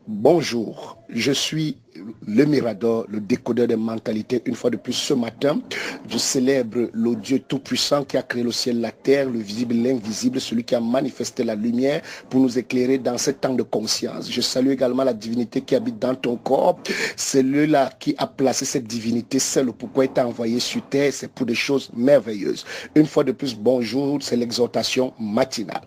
Bonjour, je suis le Mirador, le décodeur des mentalités. Une fois de plus ce matin, je célèbre le Dieu Tout-Puissant qui a créé le ciel, la terre, le visible, l'invisible, celui qui a manifesté la lumière pour nous éclairer dans ce temps de conscience. Je salue également la divinité qui habite dans ton corps. Celui-là qui a placé cette divinité, c'est le pourquoi il t'a envoyé sur terre, c'est pour des choses merveilleuses. Une fois de plus, bonjour, c'est l'exhortation matinale.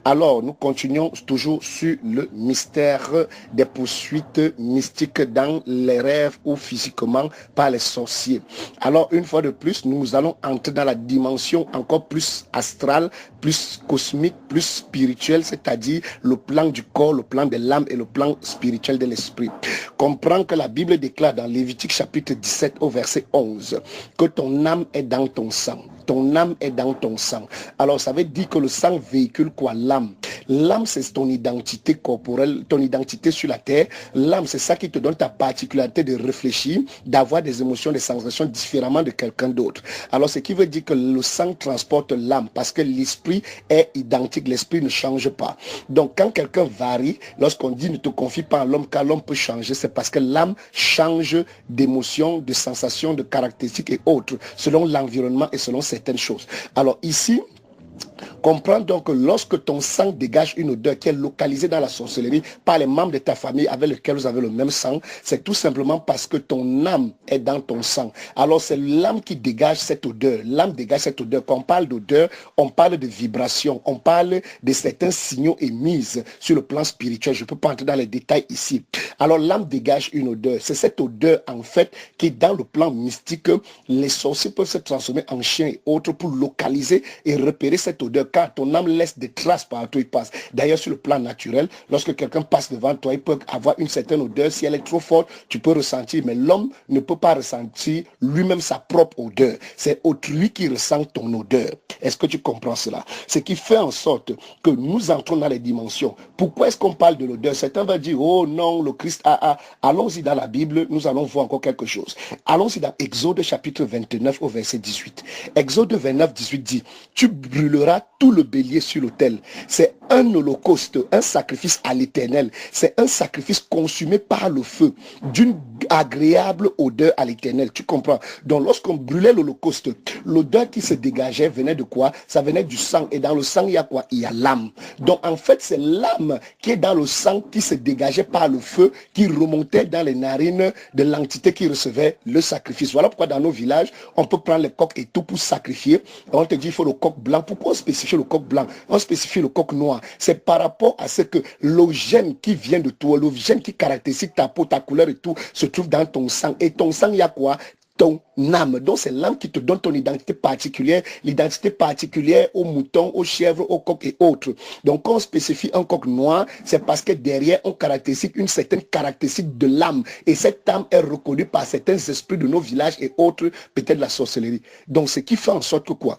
Alors, nous continuons toujours sur le mystère des poursuites mystiques dans les rêves ou physiquement par les sorciers. Alors, une fois de plus, nous allons entrer dans la dimension encore plus astrale, plus cosmique, plus spirituelle, c'est-à-dire le plan du corps, le plan de l'âme et le plan spirituel de l'esprit. Comprends que la Bible déclare dans Lévitique chapitre 17 au verset 11 que ton âme est dans ton sang. Ton âme est dans ton sang. Alors, ça veut dire que le sang véhicule quoi? L'âme. L'âme, c'est ton identité corporelle, ton identité sur la terre. L'âme, c'est ça qui te donne ta particularité de réfléchir, d'avoir des émotions, des sensations différemment de quelqu'un d'autre. Alors, ce qui veut dire que le sang transporte l'âme parce que l'esprit est identique. L'esprit ne change pas. Donc, quand quelqu'un varie, lorsqu'on dit ne te confie pas à l'homme car l'homme peut changer, c'est parce que l'âme change d'émotions, de sensations, de caractéristiques et autres, selon l'environnement et selon certaines choses. Alors ici, comprends donc que lorsque ton sang dégage une odeur qui est localisée dans la sorcellerie par les membres de ta famille avec lesquels vous avez le même sang, c'est tout simplement parce que ton âme est dans ton sang. Alors c'est l'âme qui dégage cette odeur. L'âme dégage cette odeur. Quand on parle d'odeur, on parle de vibration, on parle de certains signaux émis sur le plan spirituel. Je ne peux pas entrer dans les détails ici. Alors l'âme dégage une odeur. C'est cette odeur en fait qui dans le plan mystique, les sorciers peuvent se transformer en chiens et autres pour localiser et repérer cette odeur car ton âme laisse des traces partout où il passe. D'ailleurs, sur le plan naturel, lorsque quelqu'un passe devant toi, il peut avoir une certaine odeur. Si elle est trop forte, tu peux ressentir. Mais l'homme ne peut pas ressentir lui-même sa propre odeur. C'est autrui qui ressent ton odeur. Est-ce que tu comprends cela? Ce qui fait en sorte que nous entrons dans les dimensions. Pourquoi est-ce qu'on parle de l'odeur? Certains vont dire, oh non, le Christ a... Allons-y dans la Bible, nous allons voir encore quelque chose. Allons-y dans Exode chapitre 29 au verset 18. Exode 29, 18 dit, tu brûleras tout le bélier sur l'autel. C'est un holocauste, un sacrifice à l'Éternel. C'est un sacrifice consumé par le feu, d'une agréable odeur à l'Éternel. Tu comprends? Donc lorsqu'on brûlait l'holocauste, l'odeur qui se dégageait venait de quoi? Ça venait du sang. Et dans le sang, il y a quoi? Il y a l'âme. Donc en fait, c'est l'âme qui est dans le sang qui se dégageait par le feu, qui remontait dans les narines de l'entité qui recevait le sacrifice. Voilà pourquoi dans nos villages, on peut prendre les coqs et tout pour sacrifier. Et on te dit il faut le coq blanc. Pourquoi on spécifie le coq blanc? On spécifie le coq noir. C'est par rapport à ce que le gène qui vient de toi, le gène qui caractérise ta peau, ta couleur et tout, se trouve dans ton sang. Et ton sang, il y a quoi? Ton âme. Donc c'est l'âme qui te donne ton identité particulière, l'identité particulière aux moutons, aux chèvres, aux coqs et autres. Donc quand on spécifie un coq noir, c'est parce que derrière on caractérise une certaine caractéristique de l'âme. Et cette âme est reconnue par certains esprits de nos villages et autres, peut-être la sorcellerie. Donc ce qui fait en sorte que quoi?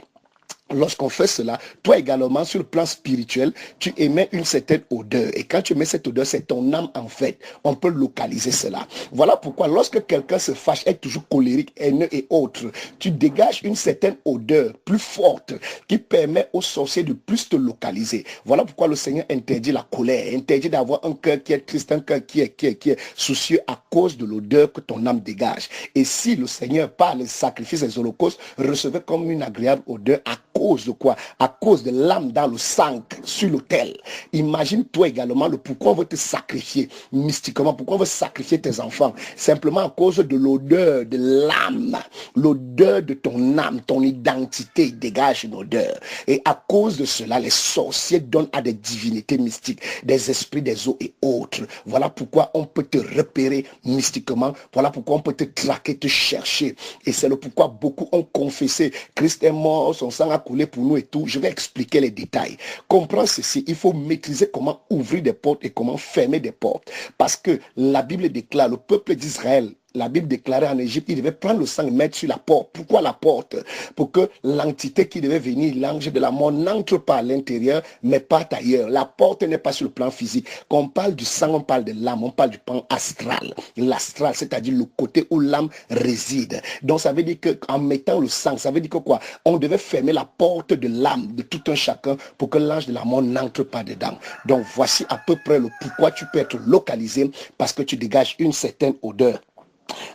Lorsqu'on fait cela, toi également, sur le plan spirituel, tu émets une certaine odeur. Et quand tu émets cette odeur, c'est ton âme en fait. On peut localiser cela. Voilà pourquoi lorsque quelqu'un se fâche, est toujours colérique, haineux et autres, tu dégages une certaine odeur plus forte qui permet aux sorciers de plus te localiser. Voilà pourquoi le Seigneur interdit la colère, interdit d'avoir un cœur qui est triste, un cœur qui est soucieux à cause de l'odeur que ton âme dégage. Et si le Seigneur, par les sacrifices des holocaustes, recevait comme une agréable odeur à cause de quoi? À cause de l'âme dans le sang sur l'autel. Imagine-toi également le pourquoi on veut te sacrifier mystiquement, pourquoi on veut sacrifier tes enfants. Simplement à cause de l'odeur de l'âme, l'odeur de ton âme, ton identité dégage une odeur. Et à cause de cela, les sorciers donnent à des divinités mystiques, des esprits des eaux et autres. Voilà pourquoi on peut te repérer mystiquement. Voilà pourquoi on peut te traquer, te chercher. Et c'est le pourquoi beaucoup ont confessé Christ est mort, son sang a coulé pour nous et tout. Je vais expliquer les détails. Comprends ceci, il faut maîtriser comment ouvrir des portes et comment fermer des portes. Parce que la Bible déclare, le peuple d'Israël la Bible déclarait en Égypte, il devait prendre le sang et mettre sur la porte. Pourquoi la porte? Pour que l'entité qui devait venir, l'ange de la mort, n'entre pas à l'intérieur, mais pas ailleurs. La porte n'est pas sur le plan physique. Quand on parle du sang, on parle de l'âme, on parle du plan astral. L'astral, c'est-à-dire le côté où l'âme réside. Donc ça veut dire qu'en mettant le sang, ça veut dire que quoi? On devait fermer la porte de l'âme de tout un chacun pour que l'ange de la mort n'entre pas dedans. Donc voici à peu près le pourquoi tu peux être localisé, parce que tu dégages une certaine odeur.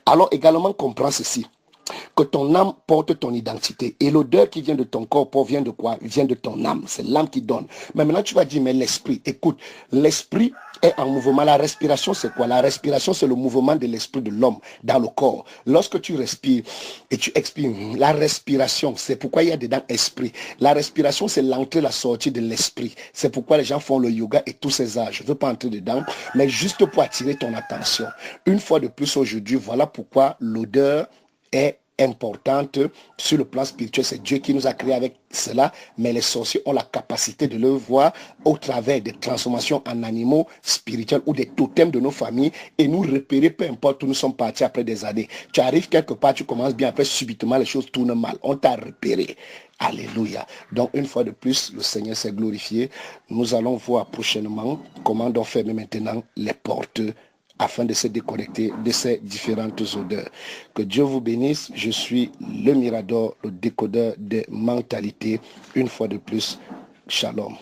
Alors également comprends ceci, que ton âme porte ton identité. Et l'odeur qui vient de ton corps vient de quoi? Vient de ton âme. C'est l'âme qui donne. Mais maintenant tu vas dire, mais l'esprit, écoute, l'esprit est en mouvement. La respiration, c'est quoi? La respiration, c'est le mouvement de l'esprit de l'homme dans le corps. Lorsque tu respires et tu expires, la respiration, c'est pourquoi il y a dedans esprit. La respiration, c'est l'entrée, la sortie de l'esprit. C'est pourquoi les gens font le yoga et tous ces âges. Je ne veux pas entrer dedans, mais juste pour attirer ton attention. Une fois de plus aujourd'hui, voilà pourquoi l'odeur est importante sur le plan spirituel. C'est Dieu qui nous a créé avec cela, mais les sorciers ont la capacité de le voir au travers des transformations en animaux spirituels ou des totems de nos familles et nous repérer, peu importe où nous sommes partis après des années. Tu arrives quelque part, tu commences bien, après subitement les choses tournent mal. On t'a repéré. Alléluia. Donc une fois de plus, le Seigneur s'est glorifié. Nous allons voir prochainement comment on ferme maintenant les portes afin de se déconnecter de ces différentes odeurs. Que Dieu vous bénisse. Je suis le Mirador, le décodeur des mentalités. Une fois de plus, shalom.